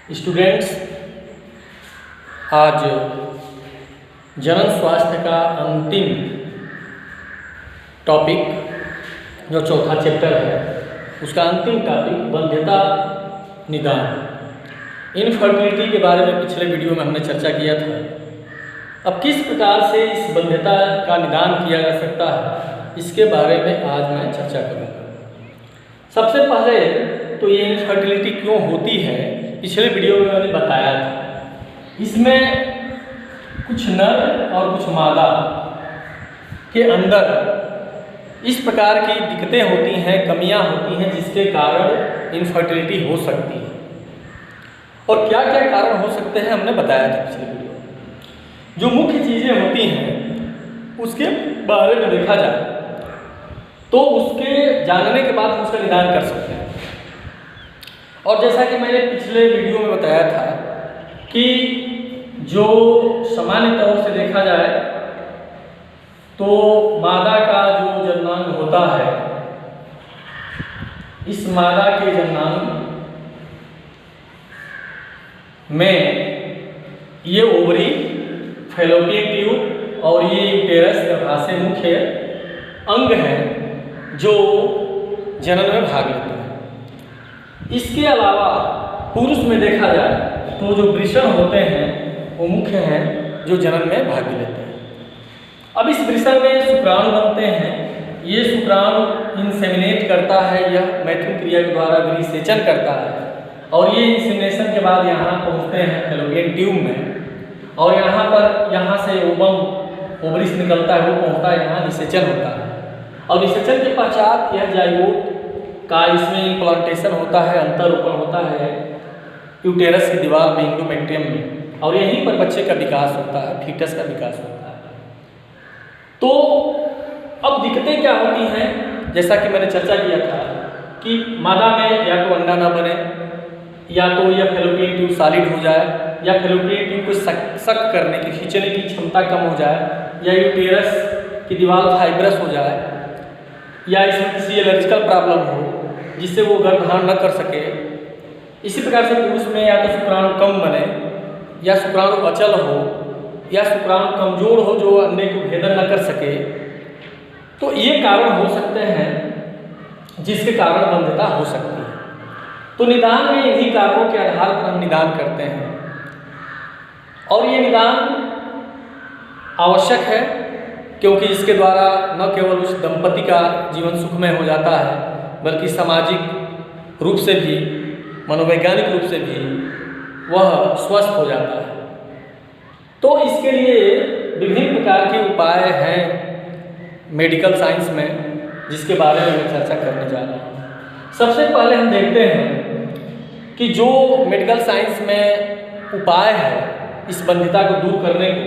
Students, आज जनन स्वास्थ्य का अंतिम टॉपिक जो चौथा चैप्टर है उसका अंतिम टॉपिक वंध्यता निदान। इनफर्टिलिटी के बारे में पिछले वीडियो में हमने चर्चा किया था। अब किस प्रकार से इस वंध्यता का निदान किया जा सकता है इसके बारे में आज मैं चर्चा करूँगा। सबसे पहले तो ये इनफर्टिलिटी क्यों होती है पिछले वीडियो में मैंने बताया था। इसमें कुछ नर और कुछ मादा के अंदर इस प्रकार की दिक्कतें होती हैं, कमियां होती हैं जिसके कारण इनफर्टिलिटी हो सकती है। और क्या क्या कारण हो सकते हैं हमने बताया था पिछले वीडियो में। जो मुख्य चीज़ें होती हैं उसके बारे में देखा जाए तो उसके जानने के बाद हम उसका निदान कर सकते हैं। और जैसा कि मैंने पिछले वीडियो में बताया था कि जो सामान्य तौर से देखा जाए तो मादा का जो जननांग होता है, इस मादा के जननांग में ये ओवरी, फैलोपियन ट्यूब और ये यूटेरस गर्भाशय मुख्य अंग हैं जो जनन में भाग लेते हैं। इसके अलावा पुरुष में देखा जाए तो जो वृषण होते हैं वो मुख्य हैं जो जनन में भाग लेते हैं। अब इस वृषण में शुक्राणु बनते हैं। ये शुक्राणु इंसेमिनेट करता है, यह मैथुन क्रिया के द्वारा विनिषेचन करता है और ये इंसेमिनेशन के बाद यहाँ पहुँचते हैं फैलोपियन ट्यूब में और यहाँ से ओवरी निकलता है, वो पहुँचता है यहाँ, निषेचन होता है। और निषेचन के पश्चात यह जाइगोट का इसमें इम्प्लांटेशन होता है, अंतरोपण होता है यूटेरस की दीवार में, इंडोमेट्रियम में, और यहीं पर बच्चे का विकास होता है, फीटस का विकास होता है। तो अब दिक्कतें क्या होती हैं, जैसा कि मैंने चर्चा किया था कि मादा में या तो अंडा ना बने, या तो यह फैलोपियन ट्यूब सॉलिड हो जाए, या फैलोपियन ट्यूब को सक करने की, खींचने की क्षमता कम हो जाए, या यूटेरस की दीवार फाइब्रस हो जाए, या इसमें किसी एलर्जिकल प्रॉब्लम हो जिससे वो गर्भधारण न कर सके। इसी प्रकार से पुरुष में या तो शुक्राणु कम बने, या शुक्राणु अचल हो, या शुक्राणु कमजोर हो जो अंडे को भेदन न कर सके। तो ये कारण हो सकते हैं जिसके कारण वंध्यता हो सकती है। तो निदान में इन्हीं कारणों के आधार पर हम निदान करते हैं और ये निदान आवश्यक है क्योंकि इसके द्वारा न केवल उस दंपति का जीवन सुखमय हो जाता है बल्कि सामाजिक रूप से भी, मनोवैज्ञानिक रूप से भी वह स्वस्थ हो जाता है। तो इसके लिए विभिन्न प्रकार के उपाय हैं मेडिकल साइंस में, जिसके बारे में मैं चर्चा करने जा रहा हूँ। सबसे पहले हम देखते हैं कि जो मेडिकल साइंस में उपाय है इस वंध्यता को दूर करने को,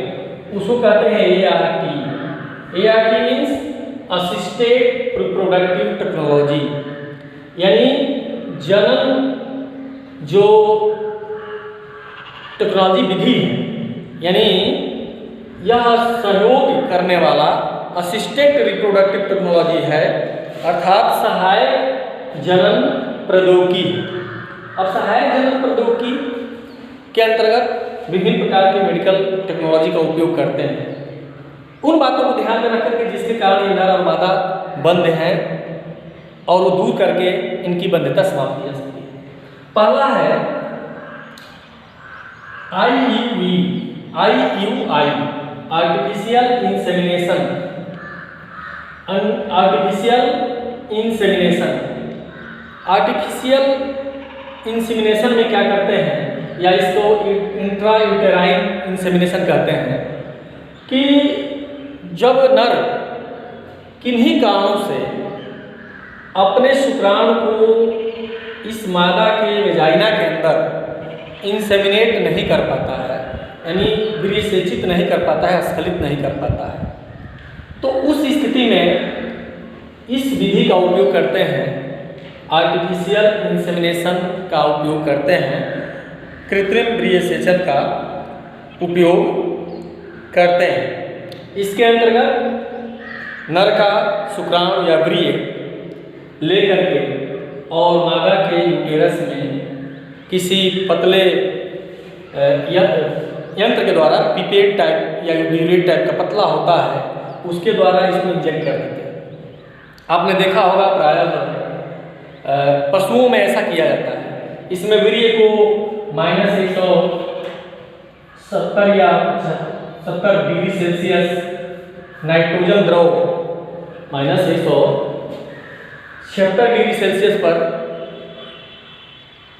उसको कहते हैं ART। ART means assisted reproductive technology, यानी जनन जो टेक्नोलॉजी विधि है, यानी यह सहयोग करने वाला असिस्टेड रिप्रोडक्टिव टेक्नोलॉजी है, अर्थात सहायक जनन प्रौद्योगिकी। अब सहायक जनन प्रौद्योगिकी के अंतर्गत विभिन्न प्रकार के मेडिकल टेक्नोलॉजी का उपयोग करते हैं। उन बातों को ध्यान में रख करके जिसके कारण ये नर और मादा बंध हैं और वो दूर करके इनकी वंध्यता समाप्त की जा सकती है। पहला है IUI, artificial insemination. Artificial insemination में क्या करते हैं, या इसको इंट्रा यूटेराइन इंसेमिनेशन कहते हैं, कि जब नर किन्हीं कारणों से अपने शुक्राणु को इस मादा के वेजाइना के अंदर इंसेमिनेट नहीं कर पाता है, यानी विनिषेचित नहीं कर पाता है, स्खलित नहीं कर पाता है, तो उस स्थिति में इस विधि का उपयोग करते हैं, आर्टिफिशियल इंसेमिनेशन का उपयोग करते हैं, कृत्रिम विनिषेचन का उपयोग करते हैं। इसके अंतर्गत नर का शुक्राणु या व्रीय लेकर के और मादा के यूटेरस में किसी पतले यंत्र के द्वारा पिपेट टाइप या ब्यूरेट टाइप का पतला होता है, उसके द्वारा इसमें इंजेक्ट कर देते हैं। आपने देखा होगा प्रायः पशुओं में ऐसा किया जाता है। इसमें वीर्य को -170 या 70 डिग्री सेल्सियस नाइट्रोजन द्रव -176 डिग्री सेल्सियस पर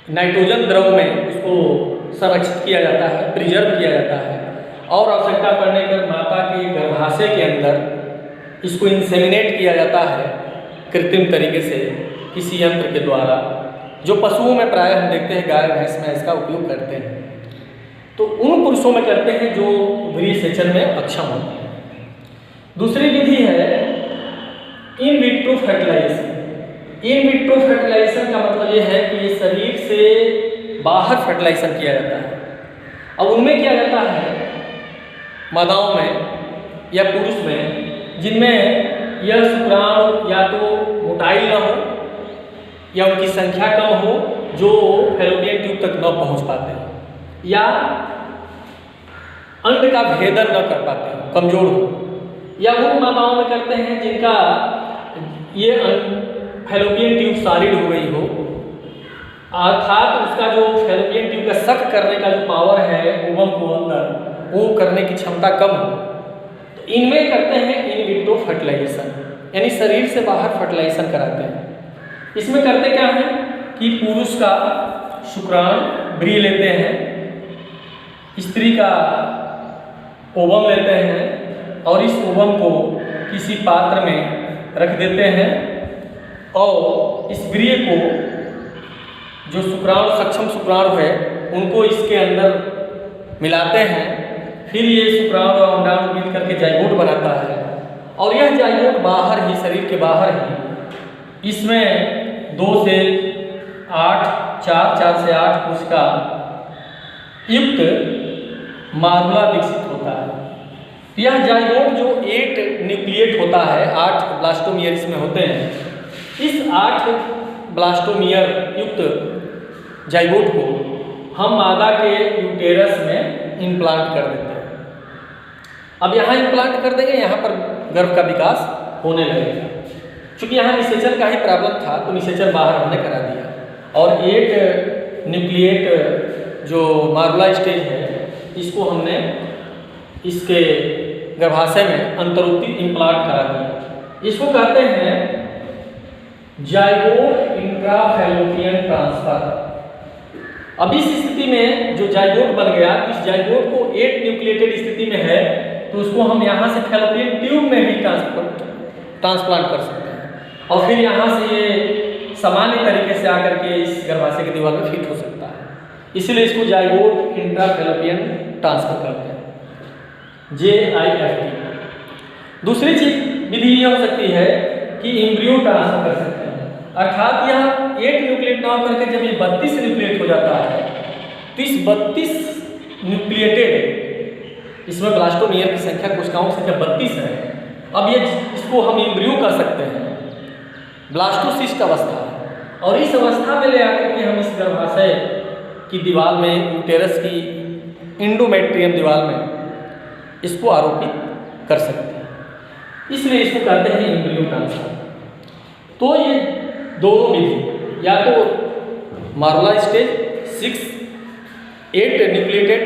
नाइट्रोजन द्रव में उसको संरक्षित किया जाता है, प्रिजर्व किया जाता है, और आवश्यकता पड़ने पर माता के गर्भाशय के अंदर इसको इंसेमिनेट किया जाता है कृत्रिम तरीके से किसी यंत्र के द्वारा, जो पशुओं में प्रायः हम देखते हैं, गाय भैंस में इसका उपयोग करते हैं। तो उन पुरुषों में करते हैं जो वीर्य सेचन में अक्षम होते हैं। दूसरी विधि है in vitro fertilisation. In vitro fertilisation का मतलब ये है कि ये शरीर से बाहर फर्टिलाइजेशन किया जाता है। अब उनमें किया जाता है मादाओं में या पुरुष में जिनमें यह शुक्राणु या तो मोटाइल न हो या उनकी संख्या कम हो, जो फैलोपियन ट्यूब तक न पहुंच पाते हैं, या अंड का भेदन न कर पाते हैं, कमजोर हो, या उन माताओं में करते हैं जिनका ये फैलोपियन ट्यूब सॉलिड हो गई हो, अर्थात उसका जो फैलोपियन ट्यूब का सक करने का जो पावर है ओवम को अंदर, वो करने की क्षमता कम हो। तो इनमें करते हैं इन विट्रो फर्टिलाइजेशन, यानी शरीर से बाहर फर्टिलाइजेशन कराते हैं। इसमें करते क्या है कि पुरुष का शुक्राणु वीर्य लेते हैं, स्त्री का ओवम लेते हैं और इस ओवम को किसी पात्र में रख देते हैं और इस वीर्य को जो शुक्राणु सक्षम शुक्राणु है उनको इसके अंदर मिलाते हैं। फिर ये शुक्राणु और अंडाणु मिल करके जाइगोट बनाता है और यह जाइगोट बाहर ही, शरीर के बाहर ही, इसमें 2 से 8, 4 से 8 कोशिका युक्त मार्बला विकसित होता है। यह जाइगोट जो 8 न्यूक्लिएट होता है, 8 ब्लास्टोमियर इसमें होते हैं, इस 8 ब्लास्टोमियर युक्त जाइगोट को हम मादा के यूटेरस में इम्प्लांट कर देते हैं। अब यहाँ इम्प्लांट कर देंगे, यहाँ पर गर्भ का विकास होने लगेगा। चूँकि यहाँ निषेचन का ही प्रॉब्लम था तो निषेचन बाहर हमने करा दिया और 8 न्यूक्लिएट जो मार्बला स्टेज है इसको हमने इसके गर्भाशय में अंतरोक्ति इम्प्लांट करा दिया। इसको कहते हैं जाइगोट इंट्राफैलोपियन ट्रांसफर। अब इस स्थिति में जो जाइगोट बन गया, इस जाइगोट को 8 न्यूक्लिएटेड स्थिति में है तो उसको हम यहाँ से फैलोपियन ट्यूब में ही ट्रांसप्लांट कर सकते हैं और फिर यहाँ से ये सामान्य तरीके से आकर के इस गर्भाशय की दीवार में फिट हो सकता है। इसलिए इसको जाइगोट इंट्राफैलोपियन ट्रांसफर करते हैं, JIFT। दूसरी चीज विधि यह हो सकती है कि एम्ब्रियो ट्रांसफर कर सकते हैं, अर्थात यह 8 न्यूक्लिएट ना होकर के जब ये 32 न्यूक्लिएट हो जाता है तो इस 32 न्यूक्लिएटेड, इसमें ब्लास्टोमियर की संख्या, कोशिकाओं की संख्या 32 है। अब ये इसको हम एम्ब्रियो कह सकते हैं, ब्लास्टोसिस्ट अवस्था है, और इस अवस्था में ले आकर के हम इस गर्भाशय की दीवार में, यूटेरस की इंडोमेट्रियम दीवार में इसको आरोपित कर सकते हैं। इसलिए इसको कहते हैं एम्ब्रियो ट्रांसफर। तो ये दोनों विधि, या तो मार्बला स्टेज 6, 8 न्यूक्लिएटेड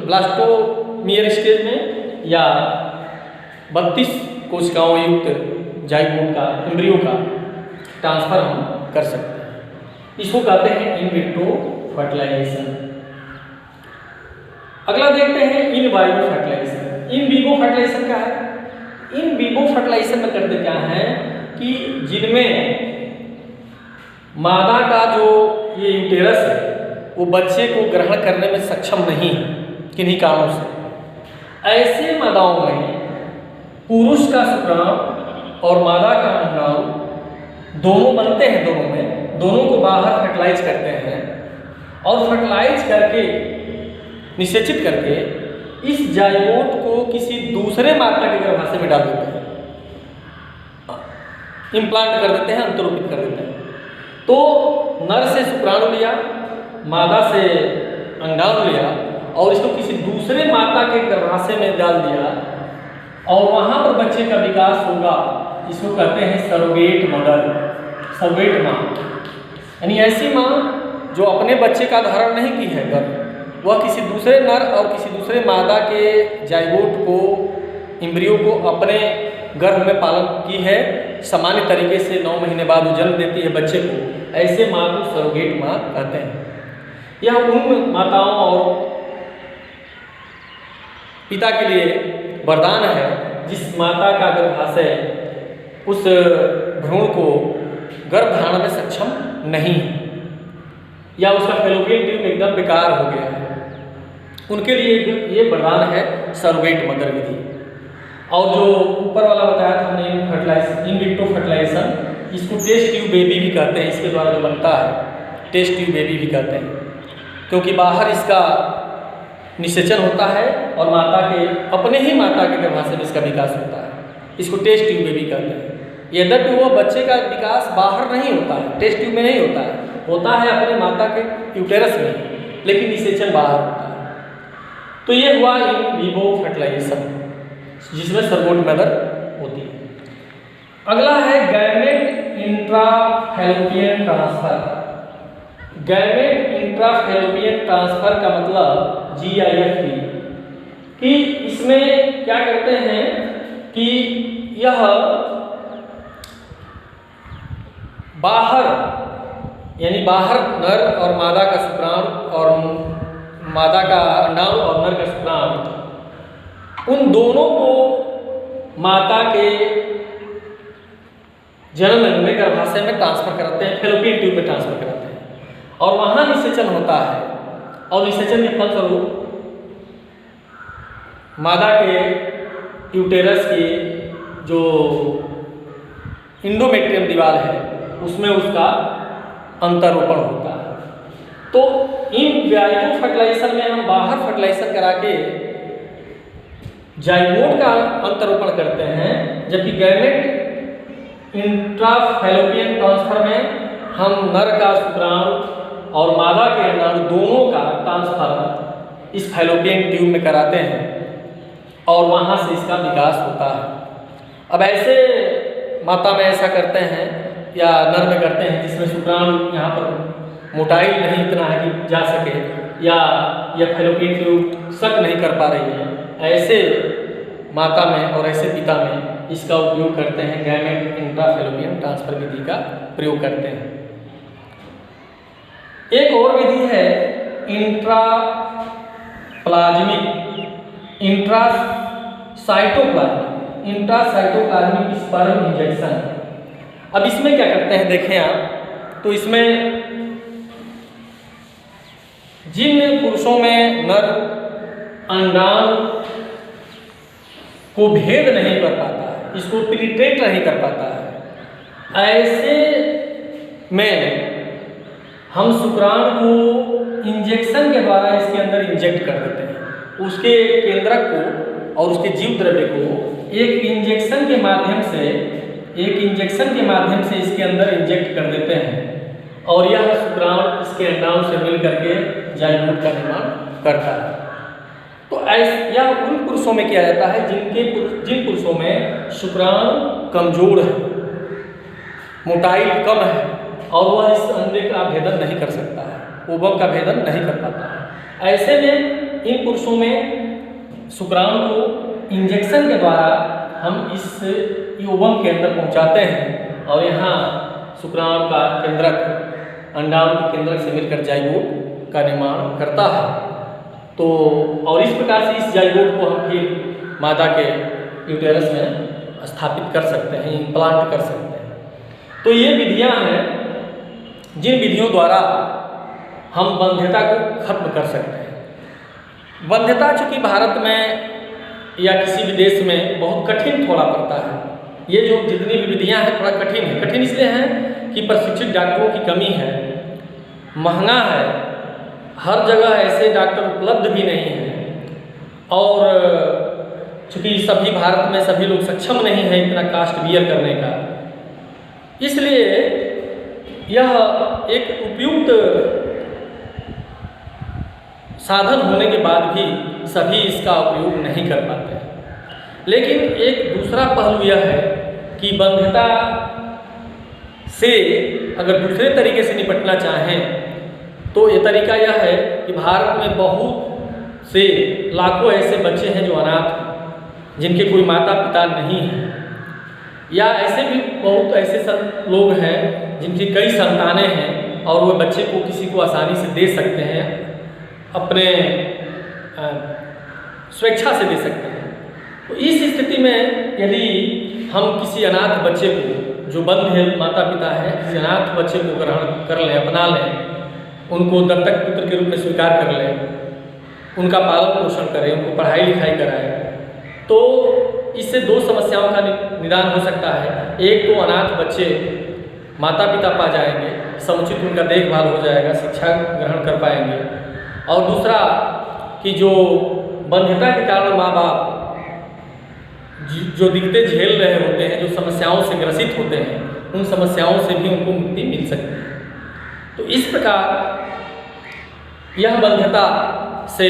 ब्लास्टोमियर स्टेज में, या 32 कोशिकाओं युक्त जाइगोट का, एम्ब्रियो का ट्रांसफर हम कर सकते हैं। इसको कहते हैं इन विट्रो फर्टिलाइजेशन। अगला देखते हैं इन vivo fertilisation. In vivo fertilisation क्या है? इन विवो फर्टिलाइजेशन में करते क्या है कि जिनमें मादा का जो ये यूटेरस है वो बच्चे को ग्रहण करने में सक्षम नहीं है किन्हीं कारणों से, ऐसे मादाओं में पुरुष का शुक्राणु और मादा का अंडाणु दोनों बनते हैं, दोनों को बाहर फर्टिलाइज करते हैं और फर्टिलाइज करके, निषेचित करके इस जाइगोट को किसी दूसरे माता के गर्भाशय में डाल देते हैं, इम्प्लांट कर देते हैं, अंतरोपित कर देते हैं। तो नर से शुक्राणु लिया, मादा से अंडाणु लिया और इसको किसी दूसरे माता के गर्भाशय में डाल दिया और वहाँ पर बच्चे का विकास होगा, इसको कहते हैं सरोगेट मदर, सरोगेट माँ। यानी ऐसी माँ जो अपने बच्चे का धारण नहीं की है गर्भ, वह किसी दूसरे नर और किसी दूसरे मादा के जाइगोट को, एम्ब्रियो को अपने गर्भ में पालन की है। सामान्य तरीके से 9 महीने बाद वो जन्म देती है बच्चे को, ऐसे माँ को सरोगेट माँ कहते हैं। यह उन माताओं और पिता के लिए वरदान है जिस माता का गर्भाशय उस भ्रूण को गर्भ धारण में सक्षम नहीं है या उसका फैलोपियन ट्यूब एकदम बेकार हो गया है, उनके लिए ये वरदान है सरोगेट मदर विधि। और जो ऊपर वाला बताया था हमने इन विट्रो फर्टिलाइजेशन, इसको टेस्ट ट्यूब बेबी भी कहते हैं। इसके द्वारा जो बनता है टेस्ट ट्यूब बेबी भी कहते हैं, क्योंकि बाहर इसका निषेचन होता है और माता के अपने ही माता के गर्भाशय में इसका विकास होता है। इसको टेस्ट ट्यूब बेबी कहते हैं। यद्यपि वो बच्चे का विकास बाहर नहीं होता है, टेस्ट ट्यूब में नहीं होता है अपने माता के यूटेरस में, लेकिन निषेचन बाहर होता है। तो ये हुआ इन विवो फर्टिलाइजेशन जिसमें सरोगेट मदर होती है। अगला है गैमेट इंट्राफैलोपियन ट्रांसफर। गैमेट इंट्राफैलोपियन ट्रांसफर का मतलब GIFT, कि इसमें क्या करते हैं कि यह बाहर यानी बाहर नर और मादा का शुक्राणु और मादा का अंडाणु और नर का शुक्राणु, उन दोनों को माता के जन्म में गर्भाशय में ट्रांसफर कराते हैं, फैलोपियन ट्यूब में ट्रांसफर कराते हैं और वहाँ निषेचन होता है। और निषेचन के फलस्वरूप मादा के यूटेरस की जो इंडोमेट्रियम दीवार है उसमें उसका अंतरोपण होता है। तो इन वाइवो फर्टिलाइजेशन में हम बाहर फर्टिलाइजेशन करा के जाइगोट का अंतरोपण करते हैं, जबकि गैमेट इंट्राफैलोपियन ट्रांसफर में हम नर का शुक्राणु और मादा के अंडाणु दोनों का ट्रांसफर इस फैलोपियन ट्यूब में कराते हैं और वहाँ से इसका विकास होता है। अब ऐसे माता में ऐसा करते हैं या नर में करते हैं जिसमें शुक्राणु यहाँ पर मोटाई नहीं इतना है कि जा सके या यह फैलोपियन ट्यूब सक नहीं कर पा रही है, ऐसे माता में और ऐसे पिता में इसका उपयोग करते हैं, गैमेट इंट्राफैलोपियन ट्रांसफर विधि का प्रयोग करते हैं। एक और विधि है इंट्रासाइटोप्लाज्मिक स्पर्म इंजेक्शन। अब इसमें क्या करते हैं देखें आप, तो इसमें जिन पुरुषों में नर अंडाणु को भेद नहीं कर पाता है, इसको पेनिट्रेट नहीं कर पाता है, ऐसे में हम शुक्राणु को इंजेक्शन के द्वारा इसके अंदर इंजेक्ट कर देते हैं। उसके केंद्रक को और उसके जीव द्रव्य को एक इंजेक्शन के माध्यम से इसके अंदर इंजेक्ट कर देते हैं और यह शुक्राणु इसके अंडाणु से मिल करके जाइगोट का निर्माण करता है। तो यह उन पुरुषों में किया जाता है जिन पुरुषों में शुक्राणु कमजोर है, मोटाई कम है और वह इस अंडे का भेदन नहीं कर सकता है, ओवम का भेदन नहीं कर पाता है। ऐसे में इन पुरुषों में शुक्राणु को इंजेक्शन के द्वारा हम इस ओवम के अंदर पहुंचाते हैं और यहाँ शुक्राणु का केंद्रक अंडाणु के केंद्रक से मिलकर जाइगोट का निर्माण करता है। तो और इस प्रकार से इस जाइगोट को हम फिर मादा के यूटेरस में स्थापित कर सकते हैं, इम्प्लांट कर सकते हैं। तो ये विधियां हैं जिन विधियों द्वारा हम वंध्यता को खत्म कर सकते हैं। वंध्यता चूँकि भारत में या किसी भी देश में बहुत कठिन थोड़ा पड़ता है, ये जो जितनी भी विधियां हैं थोड़ा कठिन है। कठिन इसलिए है कि प्रशिक्षित डॉक्टरों की कमी है, महंगा है, हर जगह ऐसे डॉक्टर उपलब्ध भी नहीं हैं और चूँकि सभी भारत में सभी लोग सक्षम नहीं हैं इतना कास्ट बियर करने का, इसलिए यह एक उपयुक्त साधन होने के बाद भी सभी इसका उपयोग नहीं कर पाते हैं। लेकिन एक दूसरा पहलू यह है कि वंध्यता से अगर दूसरे तरीके से निपटना चाहें तो ये तरीका यह है कि भारत में बहुत से लाखों ऐसे बच्चे हैं जो अनाथ हैं, जिनके कोई माता पिता नहीं हैं, या ऐसे भी बहुत ऐसे लोग हैं जिनकी कई संतानें हैं और वह बच्चे को किसी को आसानी से दे सकते हैं, अपने स्वेच्छा से दे सकते हैं। तो इस स्थिति में यदि हम किसी अनाथ बच्चे को, जो बंध्य माता पिता है, किसी अनाथ बच्चे को ग्रहण कर लें, अपना लें, उनको दत्तक पुत्र के रूप में स्वीकार कर लें, उनका पालन पोषण करें, उनको पढ़ाई लिखाई कराएं, तो इससे दो समस्याओं का निदान हो सकता है। एक तो अनाथ बच्चे माता पिता पा जाएंगे, समुचित उनका देखभाल हो जाएगा, शिक्षा ग्रहण कर पाएंगे, और दूसरा कि जो बंध्यता के कारण माँ बाप जो दिक्कतें झेल रहे होते हैं, जो समस्याओं से ग्रसित होते हैं, उन समस्याओं से भी उनको मुक्ति मिल सकती है। तो इस प्रकार यह बंध्यता से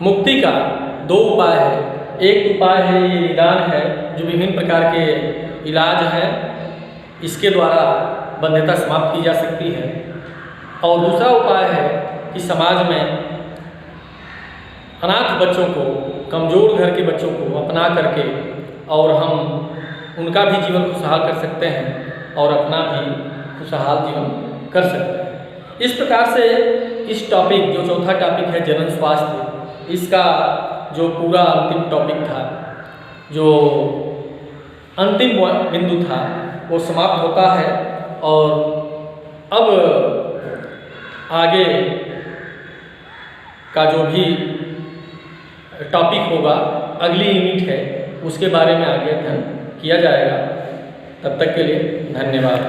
मुक्ति का दो उपाय है। एक उपाय है ये निदान है, जो विभिन्न प्रकार के इलाज हैं, इसके द्वारा बंध्यता समाप्त की जा सकती है। और दूसरा उपाय है कि समाज में अनाथ बच्चों को, कमज़ोर घर के बच्चों को अपना करके और हम उनका भी जीवन खुशहाल कर सकते हैं और अपना भी खुशहाल जीवन कर सकते हैं। इस प्रकार से इस टॉपिक, जो चौथा टॉपिक है जनन स्वास्थ्य, इसका जो पूरा अंतिम टॉपिक था, जो अंतिम बिंदु था, वो समाप्त होता है। और अब आगे का जो भी टॉपिक होगा, अगली यूनिट है, उसके बारे में आगे अध्ययन किया जाएगा। तब तक के लिए धन्यवाद।